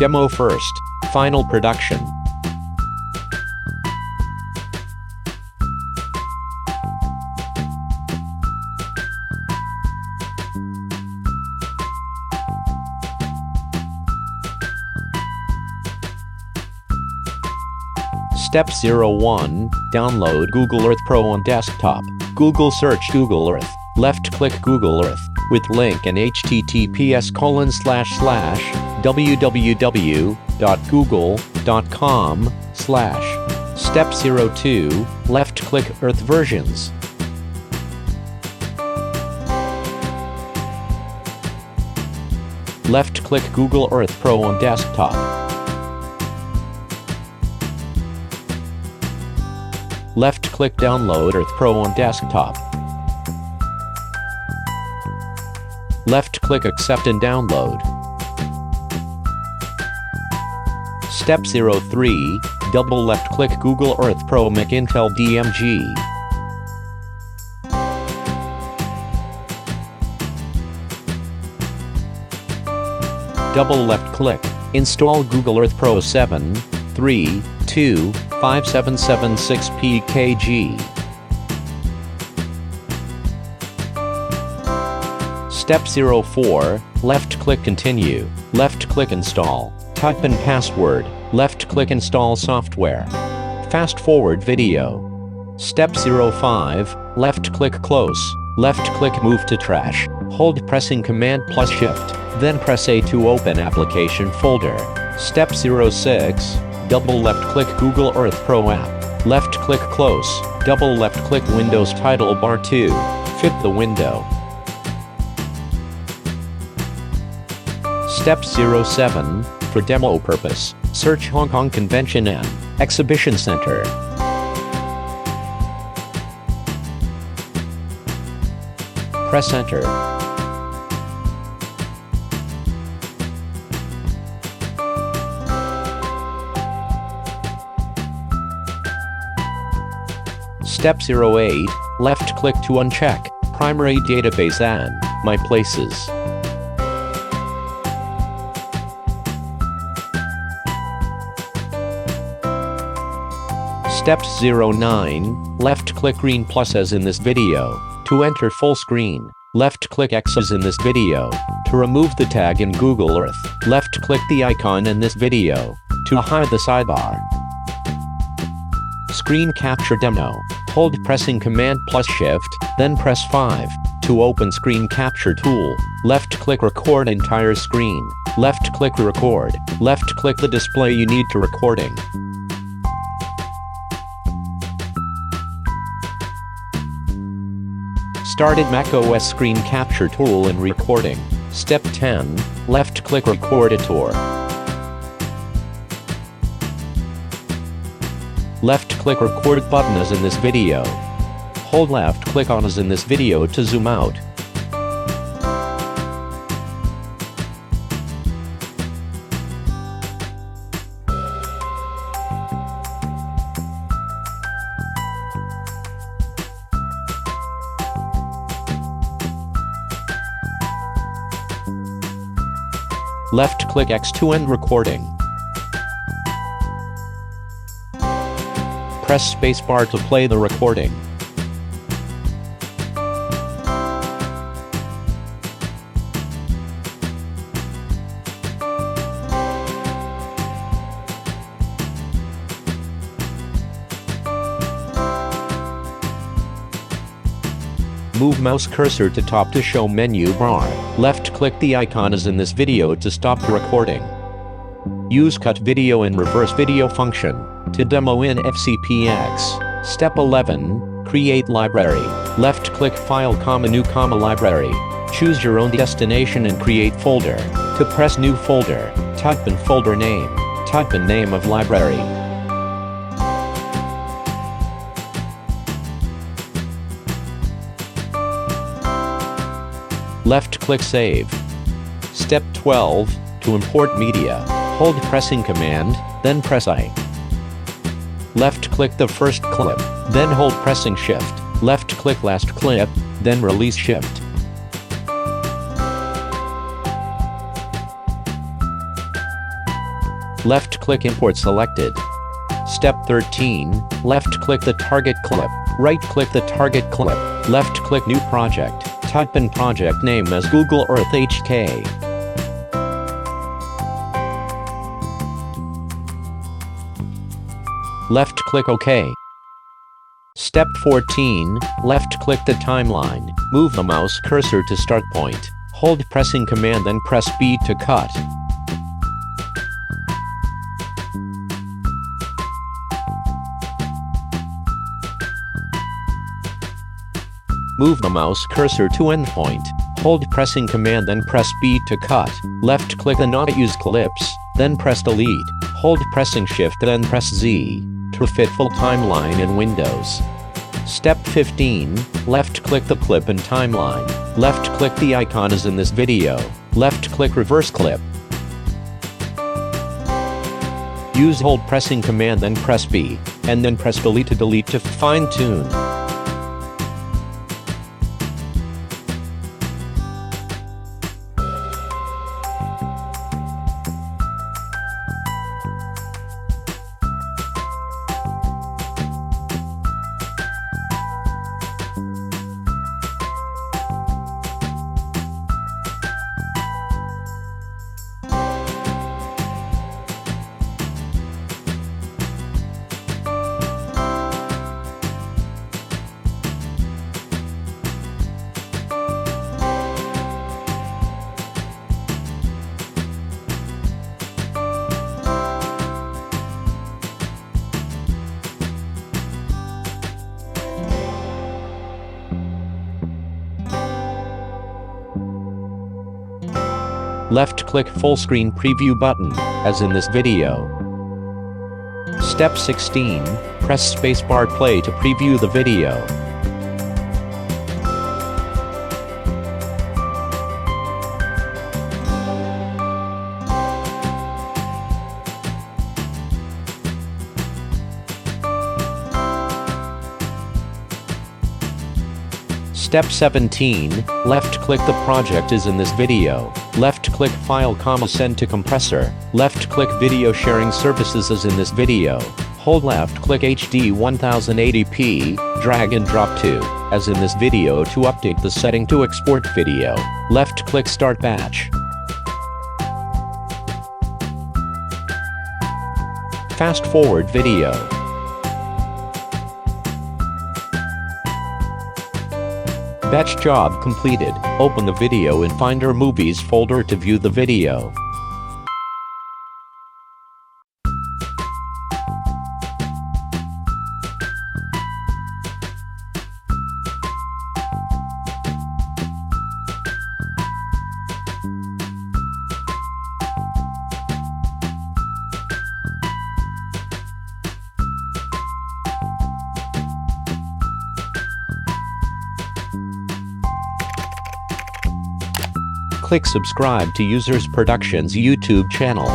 Demo first. Final production. Step 01. Download Google Earth Pro on desktop. Google search Google Earth. Left-click Google Earth. With link and https://www.google.com/. Step 02. Left-click Earth versions. Left-click Google Earth Pro on desktop. Left-click Download Earth Pro on desktop. Left-click Accept and download. Step 03. Double left-click Google Earth Pro Mac Intel DMG. Double left-click. Install Google Earth Pro 7.3.2.5776 pkg. Step 04. Left-click Continue. Left-click Install. Type in password. Left-click Install software. Fast-forward video. Step 05. Left-click Close. Left-click Move to Trash. Hold pressing Command plus Shift. Then press A to open application folder. Step 06. Double left-click Google Earth Pro app. Left-click Close. Double left-click Windows title bar to fit the window. Step 07. For demo purpose, search Hong Kong Convention and Exhibition Center. Press Enter. Step 08. Left-click to uncheck Primary Database and My Places. Step 09. Left-click Green plus as in this video to enter full screen. Left-click X as in this video to remove the tag in Google Earth. Left-click the icon in this video to hide the sidebar. Screen Capture Demo. Hold pressing Command plus Shift, then press 5 to open Screen Capture tool. Left-click Record entire screen. Left-click Record. Left-click the display you need to recording. Started macOS Screen Capture tool and recording. Step 10. Left-click Record Editor. Left-click Record button as in this video. Hold left-click on as in this video to zoom out. Left-click X to end recording. Press spacebar to play the recording. Move mouse cursor to top to show menu bar. Left-click the icon as in this video to stop the recording. Use cut video and reverse video function to demo in FCPX. Step 11. Create library. Left-click File, New, Library. Choose your own destination and create folder. To press New folder, type in folder name. Type in name of library. Left-click Save. Step 12. To import media, hold pressing Command, then press I. Left-click the first clip, then hold pressing Shift. Left-click last clip, then release Shift. Left-click import selected. Step 13, left-click the target clip. Right-click the target clip. Left-click new project. Type in project name as Google Earth HK. Left-click OK. Step 14, left-click the timeline. Move the mouse cursor to start point. Hold pressing Command then press B to cut. Move the mouse cursor to endpoint. Hold pressing Command then press B to cut. Left-click the not used clips, then press Delete. Hold pressing Shift then press Z to fit full timeline in Windows. Step 15, left-click the clip and timeline. Left-click the icon as in this video. Left-click reverse clip. Use hold pressing Command then press B, and then press Delete to fine-tune. Left-click full screen preview button, as in this video. Step 16, press spacebar play to preview the video. Step 17, left-click the project is in this video. Left-click file, send to compressor. Left-click video sharing services as in this video. Hold left-click HD 1080p, drag and drop to, as in this video to update the setting to export video. Left-click start batch. Fast forward video. Batch job completed. Open the video in Finder Movies folder to view the video. Click subscribe to Users Productions YouTube channel.